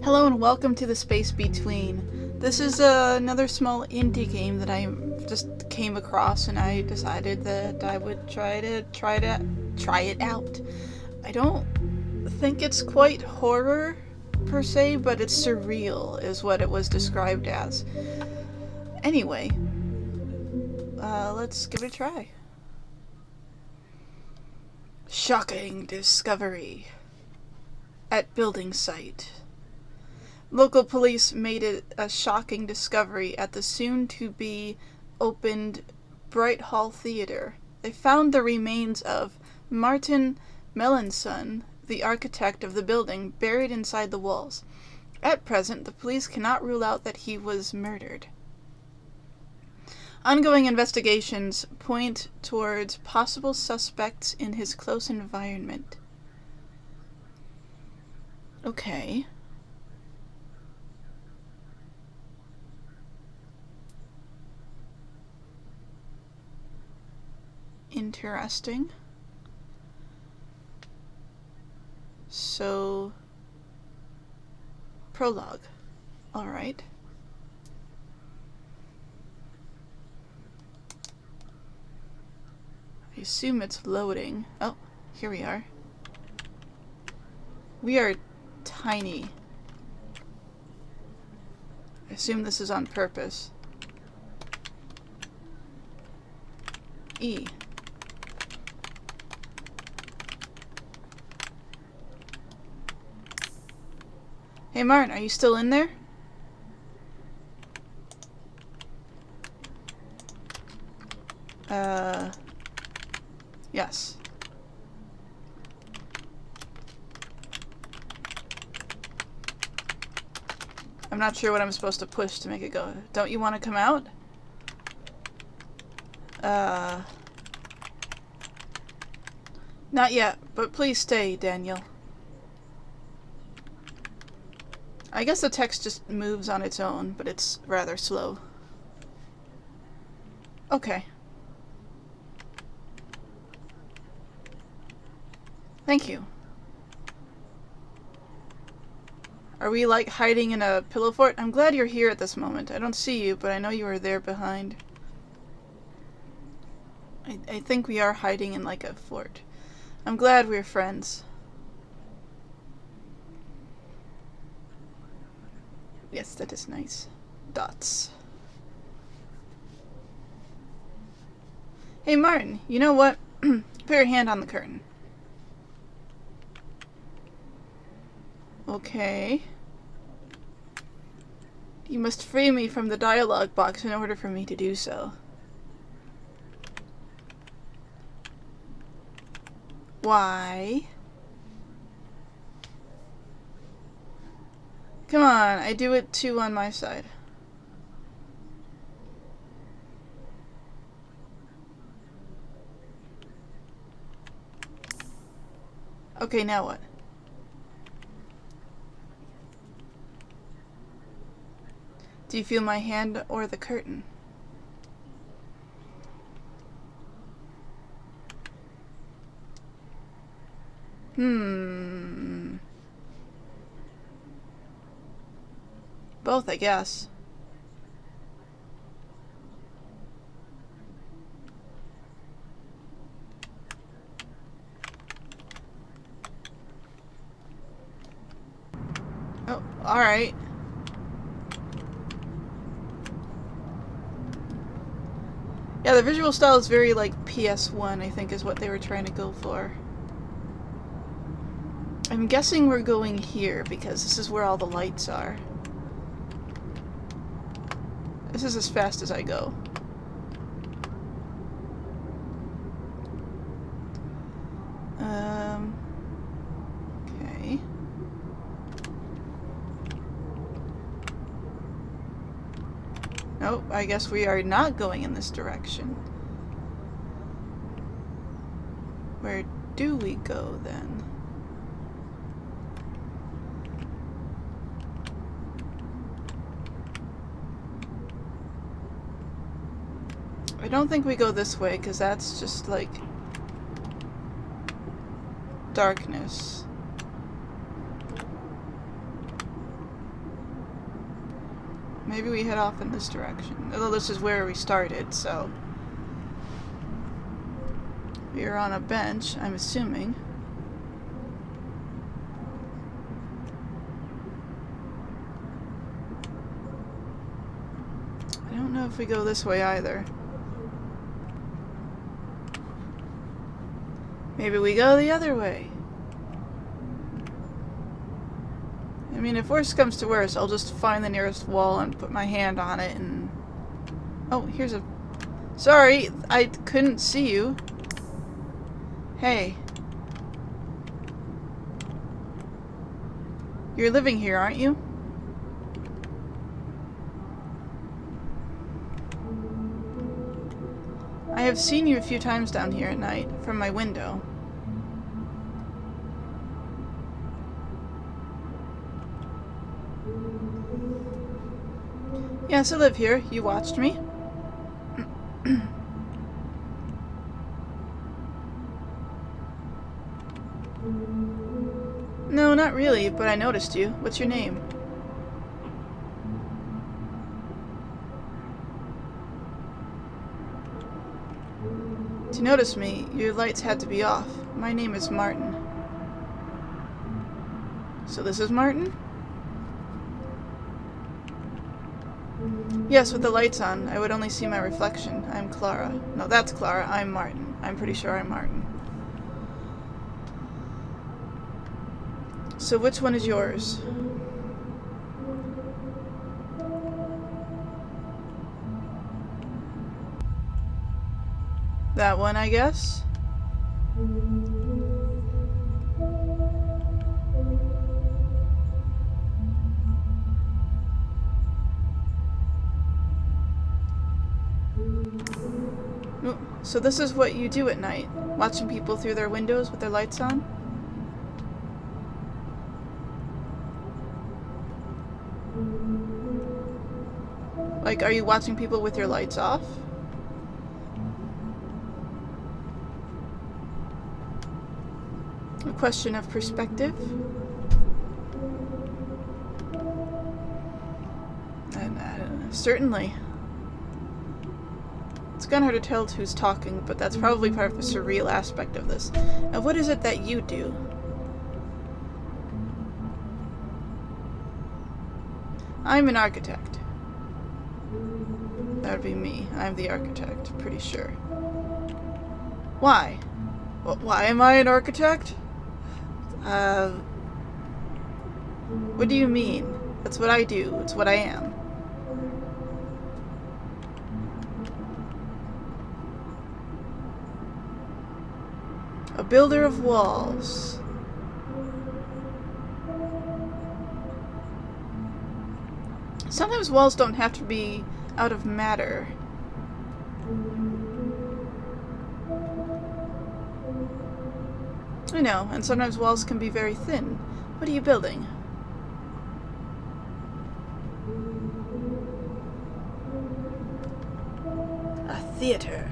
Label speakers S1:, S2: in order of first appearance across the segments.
S1: Hello and welcome to the Space Between. This is another small indie game that I just came across, and I decided that I would try it out. I don't think it's quite horror per se, but it's surreal is what it was described as. Anyway, let's give it a try. Shocking discovery at building site. Local police made it a shocking discovery at the soon-to-be opened Bright Hall Theater. They found the remains of Martin Melanson, the architect of the building, buried inside the walls. At present, the police cannot rule out that he was murdered. Ongoing investigations point towards possible suspects in his close environment. Okay. Interesting. So, prologue. All right. I assume it's loading. Oh, here we are. We are tiny. I assume this is on purpose. E. Hey Martin, are you still in there? Yes. I'm not sure what I'm supposed to push to make it go. Don't you want to come out? Not yet, but please stay, Daniel. I guess the text just moves on its own, but it's rather slow. Okay. Thank you. Are we like hiding in a pillow fort? I'm glad you're here at this moment. I don't see you, but I know you are there behind. I think we are hiding in like a fort. I'm glad we're friends. Yes, that is nice. Dots. Hey Martin, you know what? Put your hand on the curtain. Okay. You must free me from the dialogue box in order for me to do so. Why? Come on, I do it too on my side. Okay, now what? Do you feel my hand or the curtain? Both, I guess. Oh, alright. Yeah, the visual style is very like PS1, I think is what they were trying to go for. I'm guessing we're going here because this is where all the lights are. This is as fast as I go. Okay. Nope, I guess we are not going in this direction. Where do we go then? I don't think we go this way, because that's just like darkness. Maybe we head off in this direction. Although this is where we started, so... We are on a bench, I'm assuming. I don't know if we go this way either. Maybe we go the other way. I mean, if worst comes to worst, I'll just find the nearest wall and put my hand on it and... Oh, here's a... Sorry, I couldn't see you. Hey. You're living here, aren't you? I have seen you a few times down here at night, from my window. Yes, I live here. You watched me. No, not really, but I noticed you. What's your name? To notice me, your lights had to be off. My name is Martin. So this is Martin? Yes, with the lights on, I would only see my reflection. I'm Clara. No, that's Clara. I'm Martin. I'm pretty sure I'm Martin. So which one is yours? That one, I guess? So this is what you do at night? Watching people through their windows with their lights on? Like, are you watching people with your lights off? A question of perspective? Certainly. It's kind of hard to tell who's talking, but that's probably part of the surreal aspect of this. Now, what is it that you do? I'm an architect. That would be me. I'm the architect, pretty sure. Why? Why am I an architect? What do you mean? That's what I do. It's what I am. A builder of walls. Sometimes walls don't have to be out of matter. I know, and sometimes walls can be very thin. What are you building? A theater.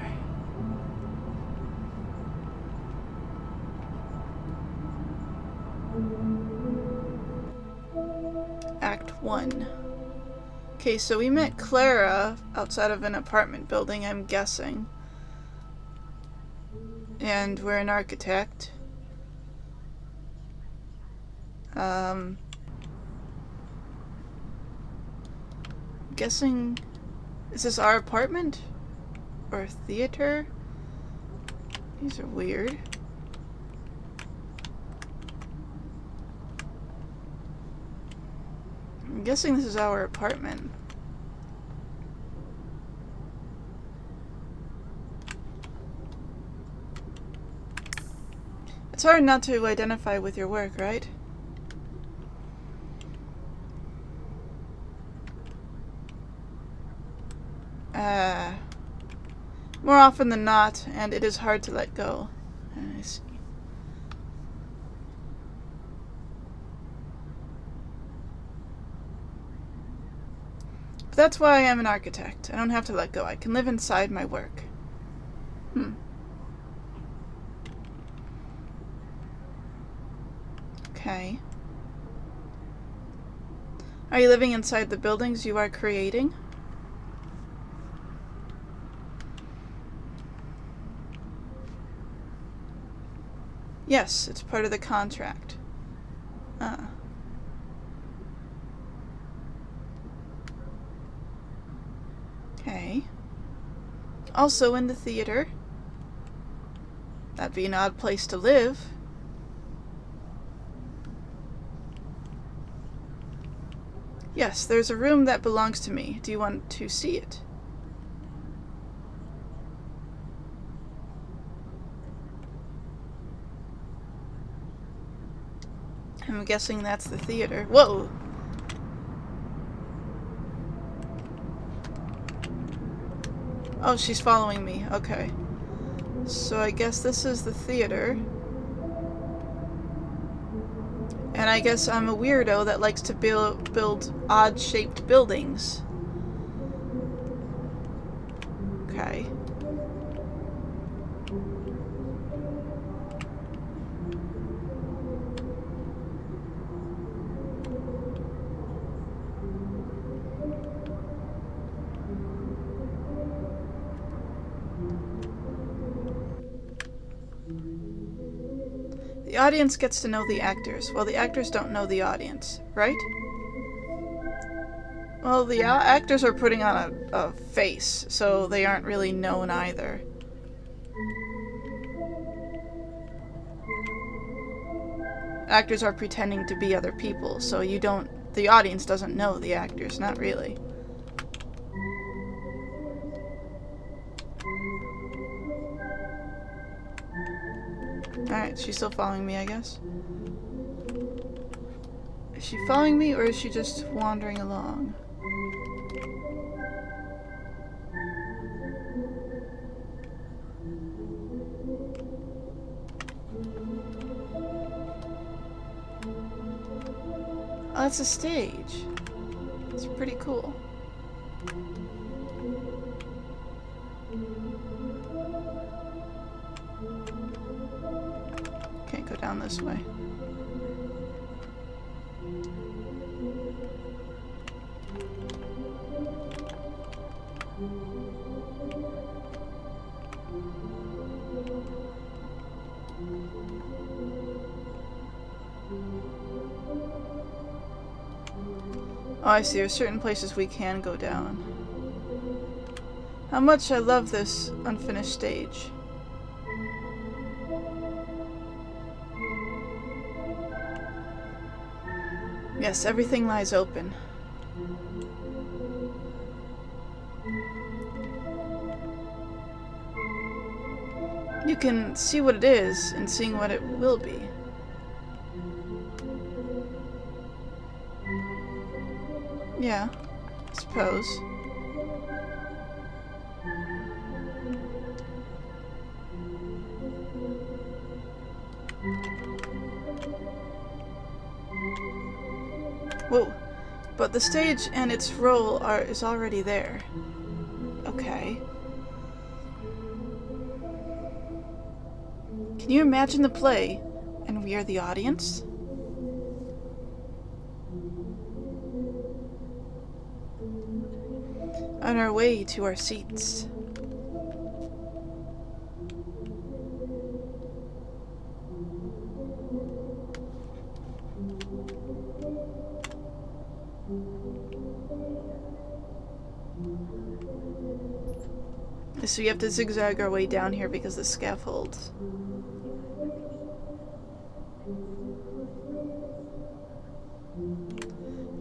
S1: Act 1. Okay, so we met Clara outside of an apartment building, I'm guessing. And we're an architect. Guessing... Is this our apartment? Or a theater? These are weird. I'm guessing this is our apartment. It's hard not to identify with your work, right? More often than not, and it is hard to let go. I see. But that's why I am an architect. I don't have to let go. I can live inside my work. Okay. Are you living inside the buildings you are creating? Yes, it's part of the contract. Okay. Also in the theater. That'd be an odd place to live. Yes, there's a room that belongs to me. Do you want to see it? I'm guessing that's the theater. Whoa! Oh, she's following me. Okay. So I guess this is the theater. And I guess I'm a weirdo that likes to build odd-shaped buildings. Okay. The audience gets to know the actors, while the actors don't know the audience, right? Well, the actors are putting on a face, so they aren't really known either. Actors are pretending to be other people, so the audience doesn't know the actors, not really. Alright, she's still following me, I guess. Is she following me, or is she just wandering along? Oh, that's a stage. It's pretty cool. Can't go down this way. Oh, I see. There's certain places we can go down. How much I love this unfinished stage. Yes, everything lies open. You can see what it is and seeing what it will be. Yeah, I suppose. Whoa, but the stage and its role is already there. Okay. Can you imagine the play, and we are the audience? On our way to our seats. So we have to zigzag our way down here because of the scaffold.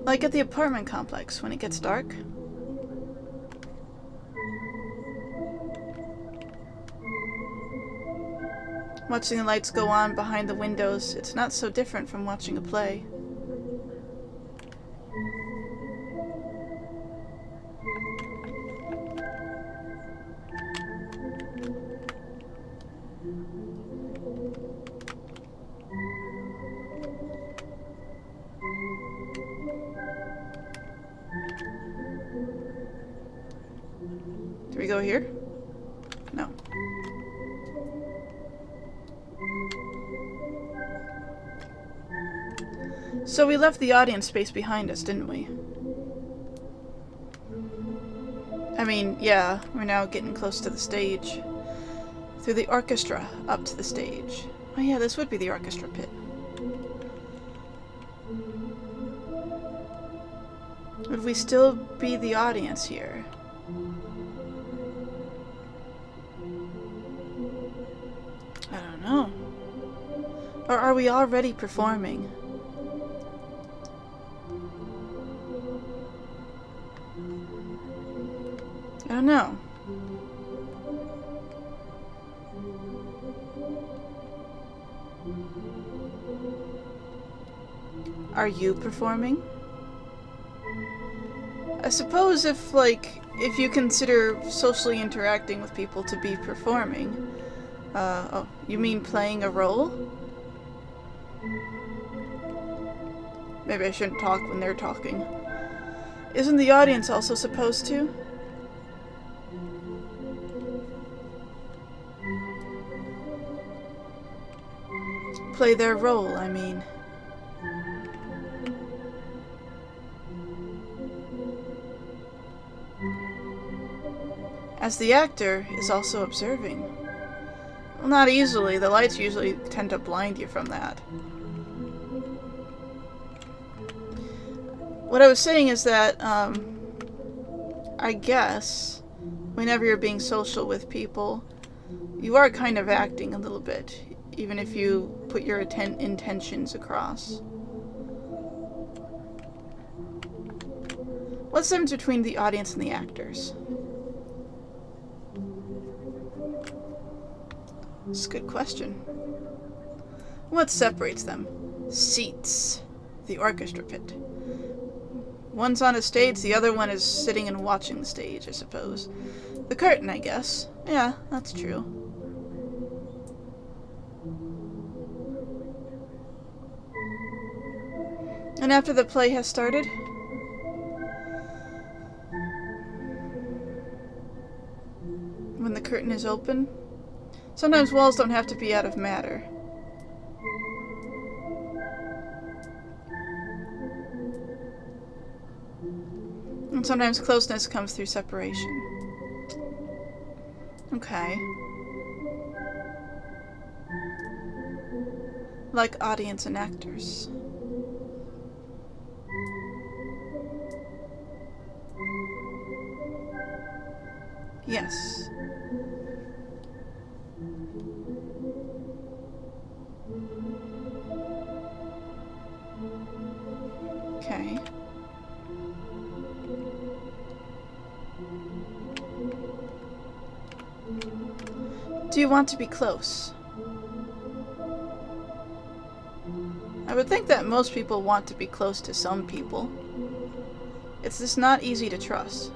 S1: Like at the apartment complex when it gets dark. Watching the lights go on behind the windows, it's not so different from watching a play. Do we go here? No. So we left the audience space behind us, didn't we? I mean, yeah, we're now getting close to the stage. Through the orchestra, up to the stage. Oh yeah, this would be the orchestra pit. Would we still be the audience here? I don't know. Or are we already performing? I don't know. Are you performing? I suppose if you consider socially interacting with people to be performing, oh, you mean playing a role? Maybe I shouldn't talk when they're talking. Isn't the audience also supposed to? Play their role, I mean. As the actor is also observing. Well, not easily. The lights usually tend to blind you from that. What I was saying is that, I guess, whenever you're being social with people, you are kind of acting a little bit, even if you put your intentions across. What's the difference between the audience and the actors? That's a good question. What separates them? Seats. The orchestra pit. One's on a stage, the other one is sitting and watching the stage, I suppose. The curtain, I guess. Yeah, that's true. And after the play has started? When the curtain is open? Sometimes walls don't have to be out of matter. And sometimes closeness comes through separation. Okay. Like audience and actors. Yes. Okay. Do you want to be close? I would think that most people want to be close to some people. It's just not easy to trust.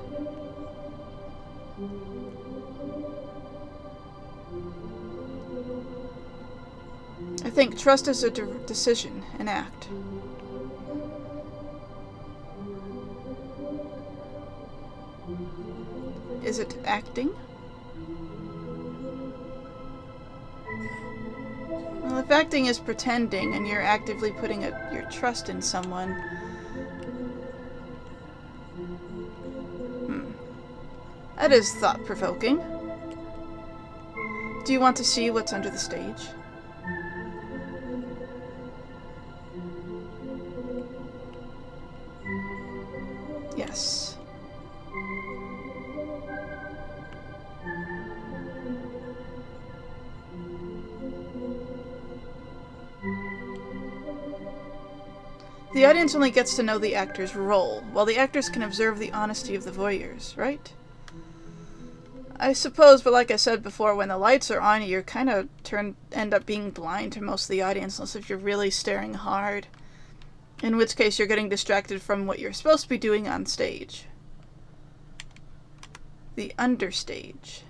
S1: I think trust is a decision, an act. Is it acting? Well, if acting is pretending and you're actively putting your trust in someone... That is thought-provoking. Do you want to see what's under the stage? Yes. The audience only gets to know the actor's role, while the actors can observe the honesty of the voyeurs, right? I suppose, but like I said before, when the lights are on, you're kind of end up being blind to most of the audience, unless if you're really staring hard. In which case, you're getting distracted from what you're supposed to be doing on stage. The understage.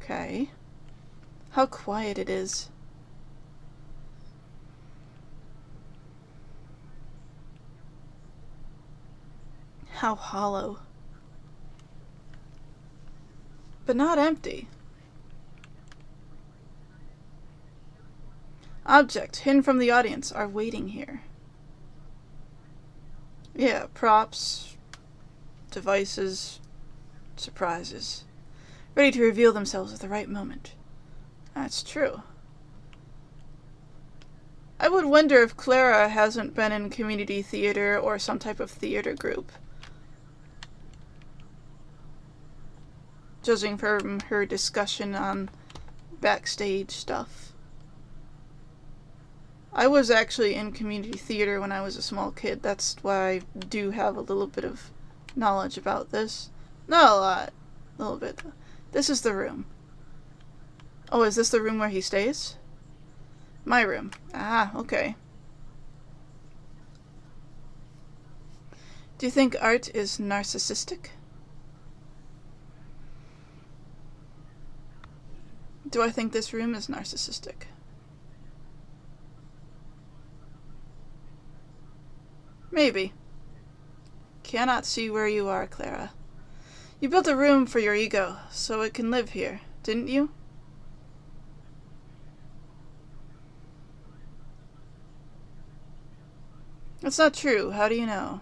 S1: Okay. How quiet it is. How hollow. But not empty. Object hidden from the audience are waiting here. Yeah, props, devices, surprises. Ready to reveal themselves at the right moment. That's true. I would wonder if Clara hasn't been in community theater or some type of theater group. Judging from her discussion on backstage stuff. I was actually in community theater when I was a small kid. That's why I do have a little bit of knowledge about this. Not a lot. A little bit. This is the room. Oh, is this the room where he stays? My room. Ah, okay. Do you think art is narcissistic? Do I think this room is narcissistic? Maybe. Cannot see where you are, Clara. You built a room for your ego, so it can live here, didn't you? That's not true. How do you know?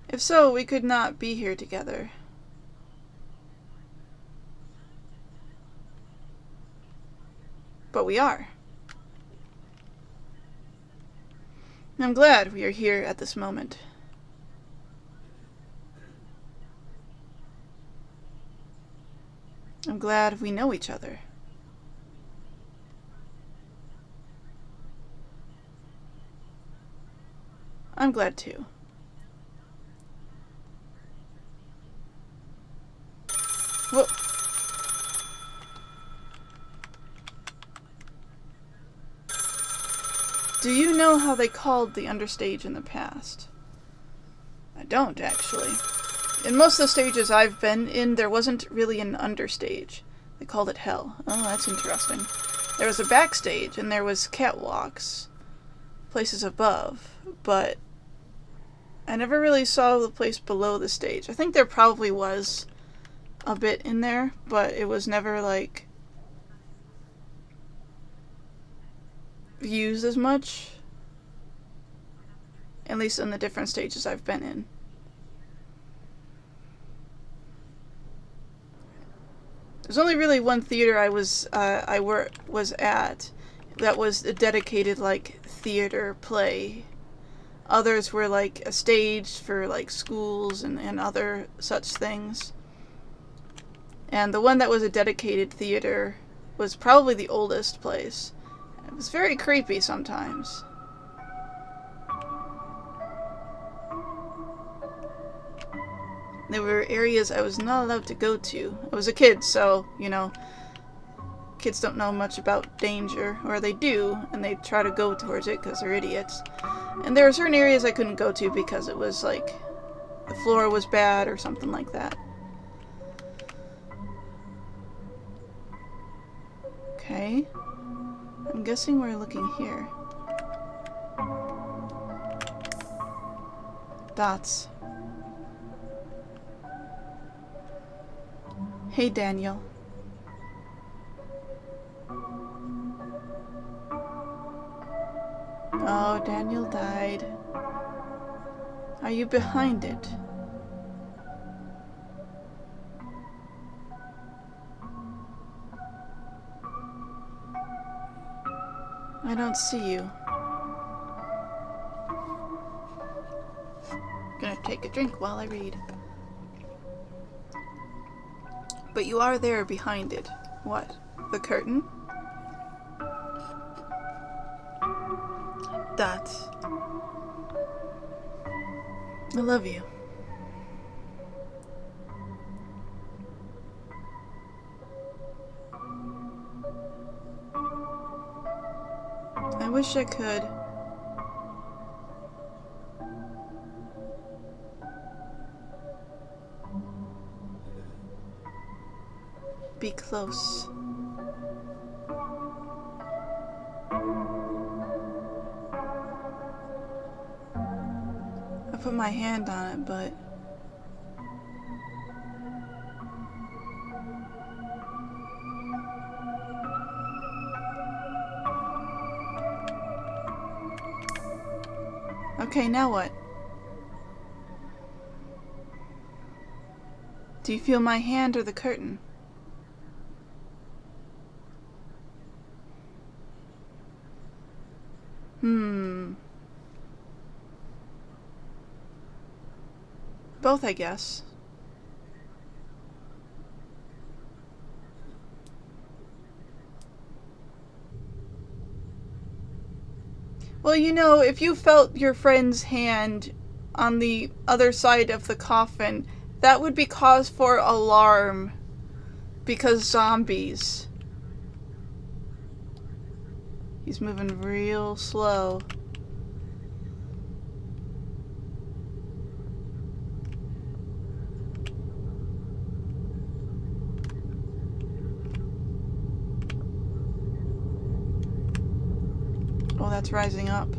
S1: If so, we could not be here together. But we are. I'm glad we are here at this moment. I'm glad we know each other. I'm glad too. Whoa. Do you know how they called the understage in the past? I don't, actually. In most of the stages I've been in, there wasn't really an understage. They called it hell. Oh, that's interesting. There was a backstage, and there was catwalks, places above, but I never really saw the place below the stage. I think there probably was a bit in there, but it was never, like, used as much. At least in the different stages I've been in. There's only really one theater I was at that was a dedicated, like, theater play. Others were like a stage for like schools and other such things. And the one that was a dedicated theater was probably the oldest place. It was very creepy sometimes. There were areas I was not allowed to go to. I was a kid, so, you know, kids don't know much about danger, or they do, and they try to go towards it because they're idiots. And there were certain areas I couldn't go to because it was like, the floor was bad or something like that. Okay. I'm guessing we're looking here. Dots. Hey, Daniel. Oh, Daniel died. Are you behind it? I don't see you. Gonna take a drink while I read. But you are there behind it. What? The curtain? Dots. I love you. I wish I could. Be close. my hand on it, but... Okay, now what? Do you feel my hand or the curtain? Both, I guess. Well, you know, if you felt your friend's hand on the other side of the coffin, that would be cause for alarm. Because zombies. He's moving real slow. Oh, that's rising up.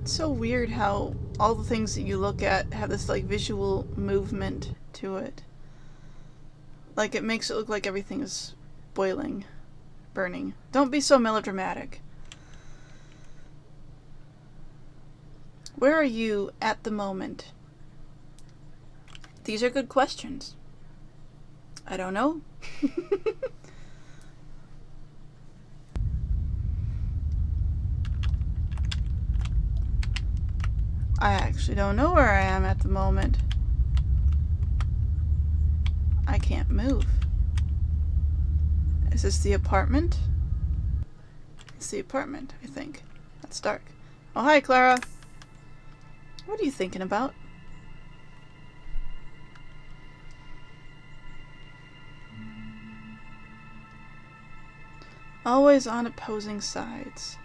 S1: It's so weird how all the things that you look at have this like visual movement to it. Like it makes it look like everything is boiling, burning. Don't be so melodramatic. Where are you at the moment? These are good questions. I don't know. I actually don't know where I am at the moment. I can't move. Is this the apartment? It's the apartment, I think. That's dark. Oh, hi, Clara. What are you thinking about? Always on opposing sides.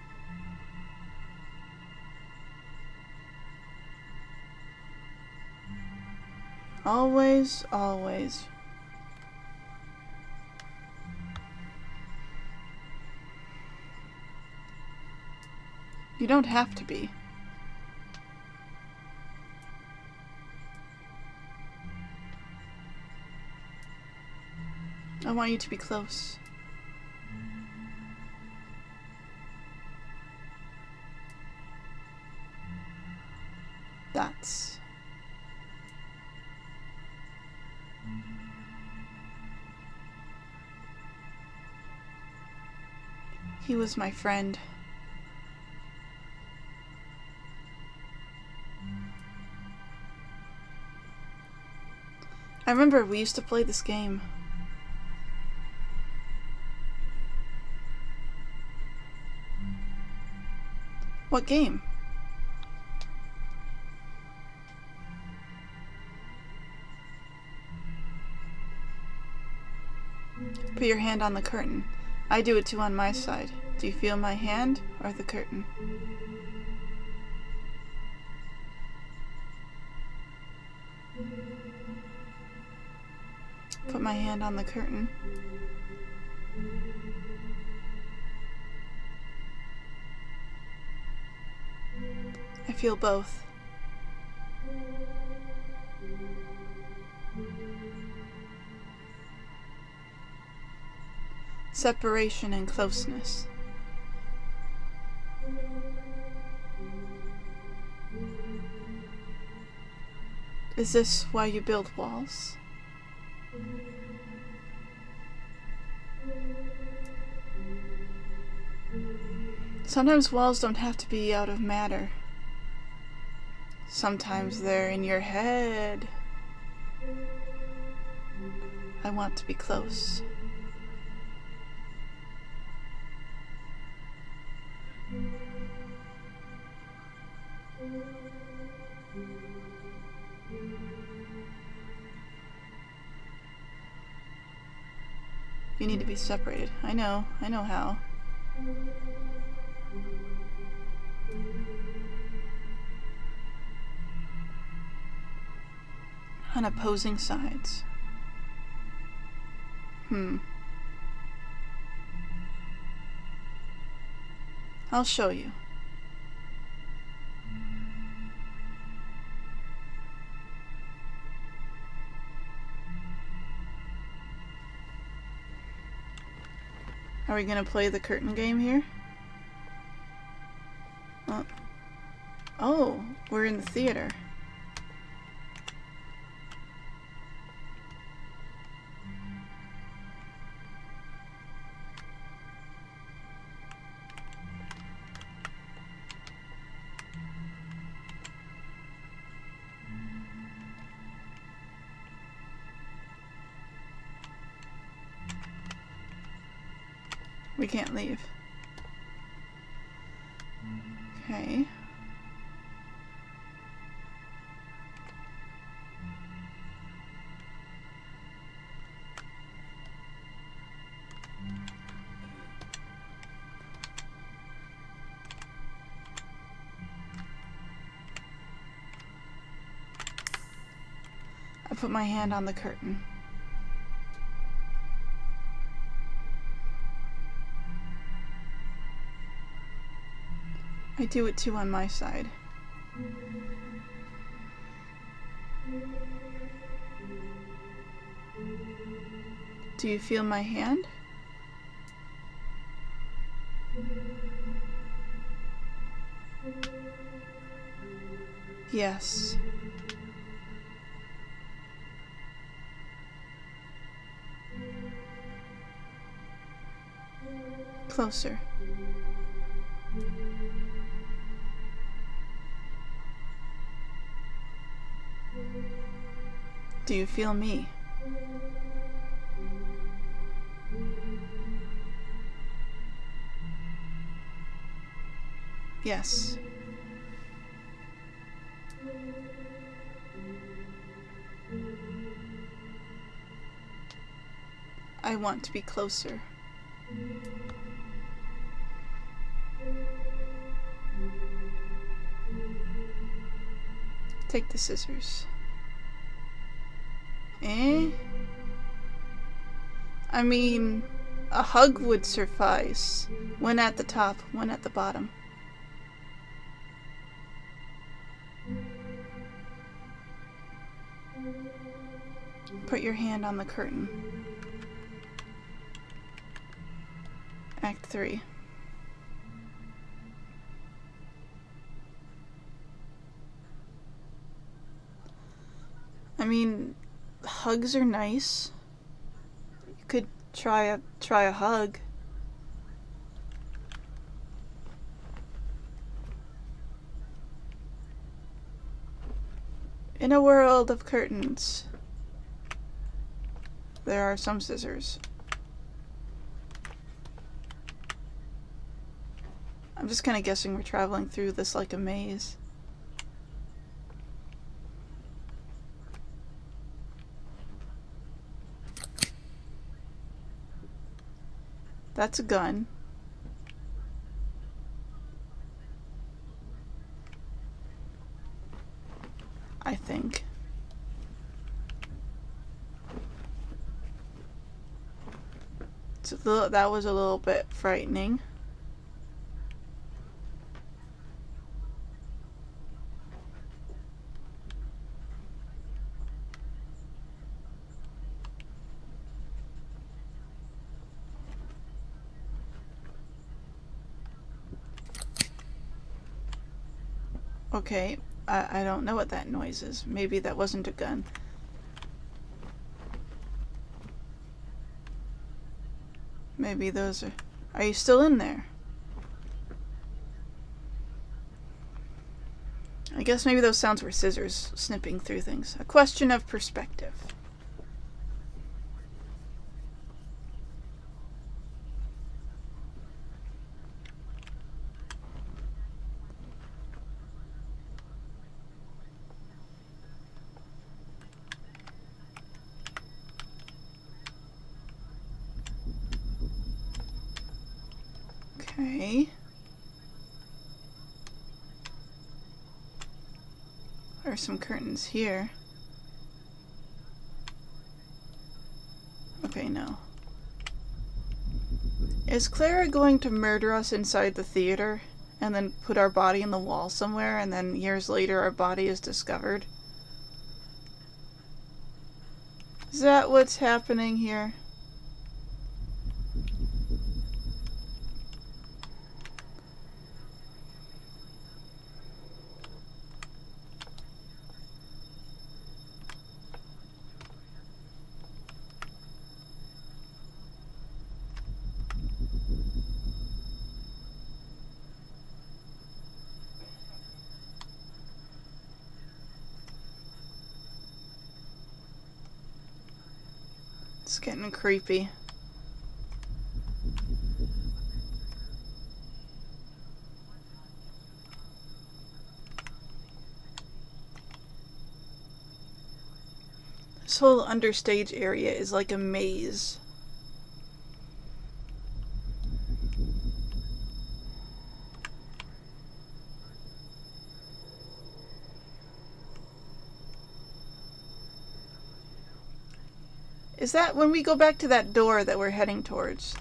S1: Always, always. You don't have to be. I want you to be close. That's... He was my friend. I remember we used to play this game. What game? Put your hand on the curtain. I do it too on my side. Do you feel my hand or the curtain? Put my hand on the curtain. I feel both. Separation and closeness. Is this why you build walls? Sometimes walls don't have to be out of matter. Sometimes they're in your head. I want to be close. You need to be separated. I know how. On opposing sides. I'll show you. Are we gonna play the curtain game here? Oh, we're in the theater. We can't leave. Okay. I put my hand on the curtain. I do it too on my side. Do you feel my hand? Yes. Closer. Do you feel me? Yes. I want to be closer. Take the scissors. I mean, a hug would suffice. One at the top, one at the bottom. Put your hand on the curtain. Act 3. I mean, hugs are nice. You could try a hug. In a world of curtains, there are some scissors. I'm just kind of guessing we're traveling through this like a maze. That's a gun. I think. That was a little bit frightening. Okay, I don't know what that noise is. Maybe that wasn't a gun. Maybe those are... Are you still in there? I guess maybe those sounds were scissors snipping through things. A question of perspective. Okay. There are some curtains here. Okay, no. Is Clara going to murder us inside the theater and then put our body in the wall somewhere, and then years later our body is discovered? Is that what's happening here? It's getting creepy. This whole understage area is like a maze. Is that when we go back to that door that we're heading towards?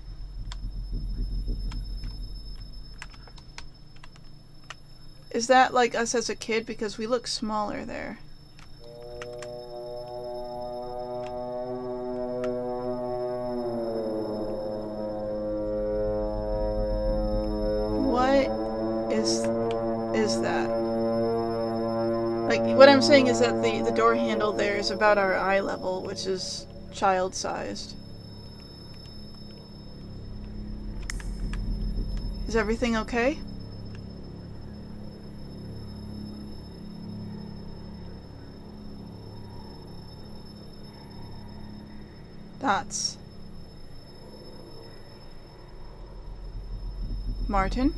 S1: Is that like us as a kid? Because we look smaller there. What is that? Like, what I'm saying is that the door handle there is about our eye level, which is child-sized. Is everything okay? Dots. Martin?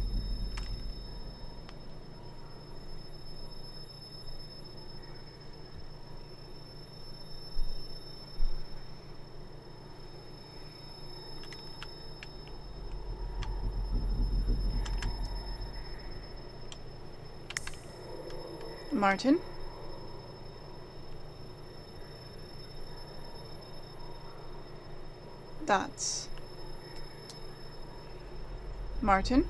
S1: Martin? Dots. Martin?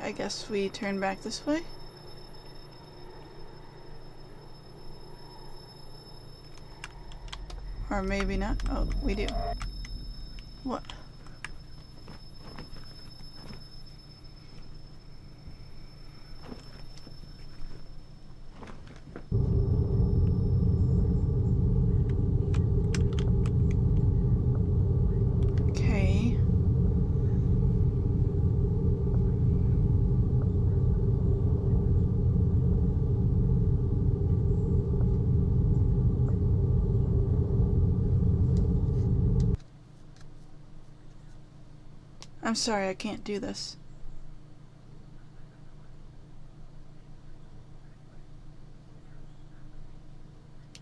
S1: I guess we turn back this way? Or maybe not. Oh, we do. What? Okay. I'm sorry, I can't do this.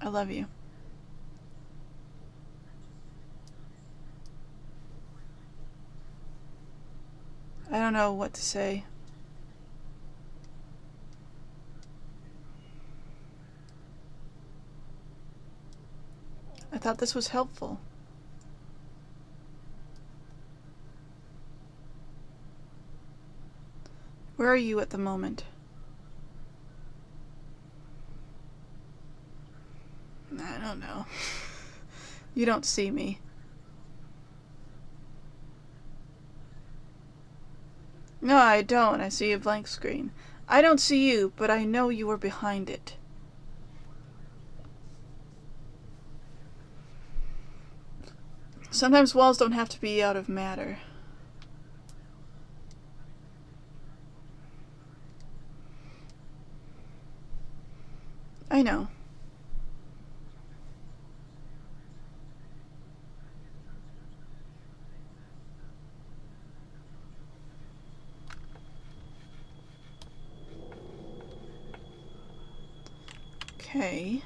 S1: I love you. I don't know what to say. I thought this was helpful. Where are you at the moment? I don't know. You don't see me. No, I don't. I see a blank screen. I don't see you, but I know you are behind it. Sometimes walls don't have to be out of matter. I know. Okay.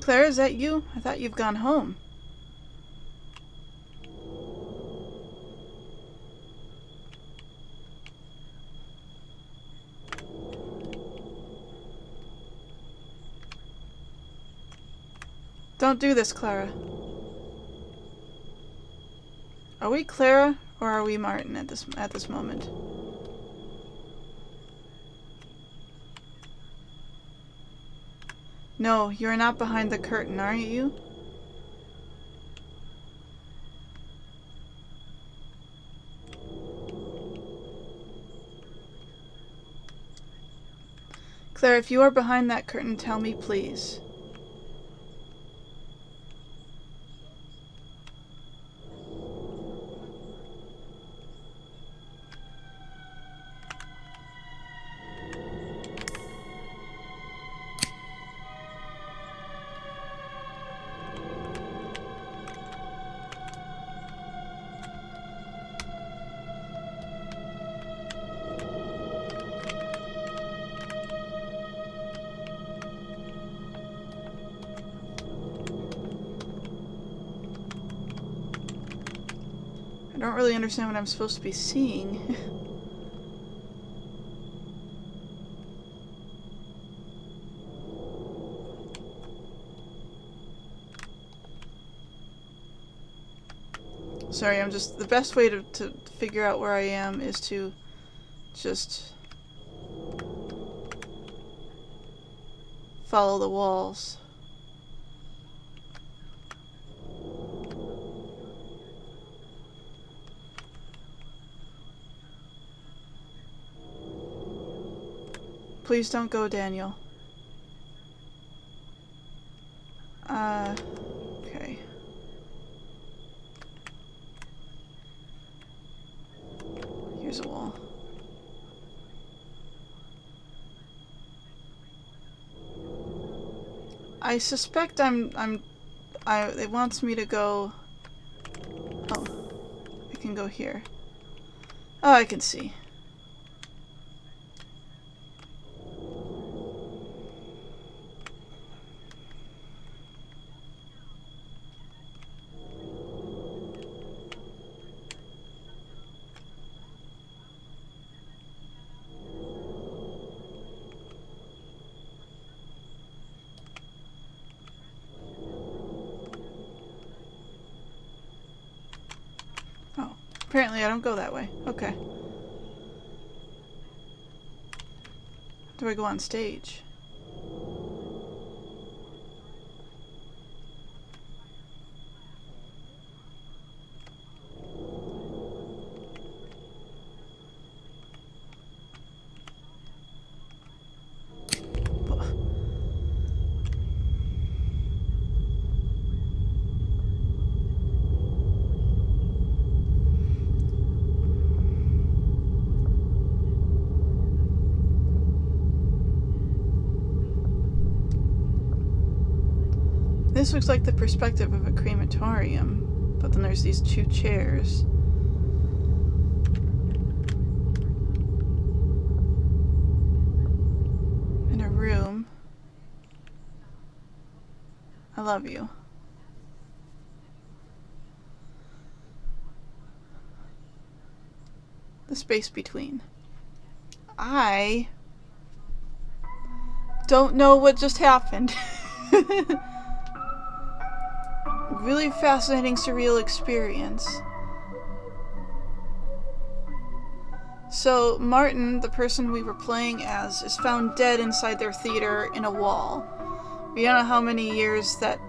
S1: Claire, is that you? I thought you've gone home. Don't do this, Clara. Are we Clara or are we Martin at this moment? No, you're not behind the curtain, aren't you? Claire, if you are behind that curtain, tell me, please. I don't really understand what I'm supposed to be seeing. Sorry, the best way to figure out where I am is to just follow the walls. Please don't go, Daniel. Okay. Here's a wall. I suspect it wants me to go... Oh. I can go here. Oh, I can see. Apparently I don't go that way. Okay. Do I go on stage? This looks like the perspective of a crematorium, but then there's these two chairs. In a room. I love you. The space between. I don't know what just happened. Really fascinating, surreal experience. So, Martin, the person we were playing as, is found dead inside their theater in a wall. We don't know how many years that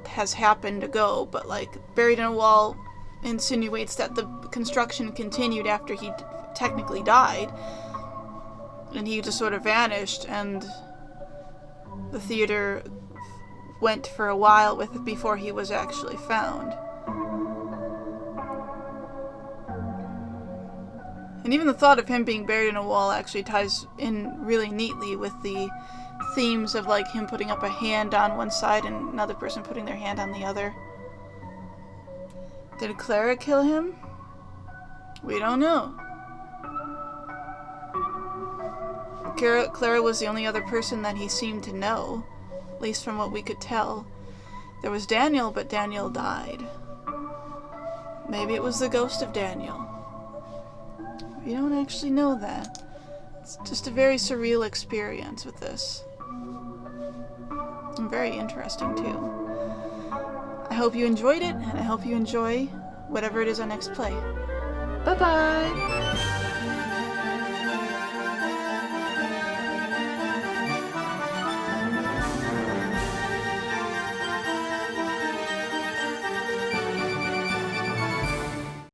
S1: has happened ago, but, like, buried in a wall insinuates that the construction continued after he technically died. And he just sort of vanished, and the theater went for a while before he was actually found. And even the thought of him being buried in a wall actually ties in really neatly with the themes of, like, him putting up a hand on one side and another person putting their hand on the other. Did Clara kill him? We don't know. Clara was the only other person that he seemed to know, at least from what we could tell. There was Daniel, but Daniel died. Maybe it was the ghost of Daniel. We don't actually know that. It's just a very surreal experience with this. And very interesting, too. I hope you enjoyed it, and I hope you enjoy whatever it is I next play. Bye-bye!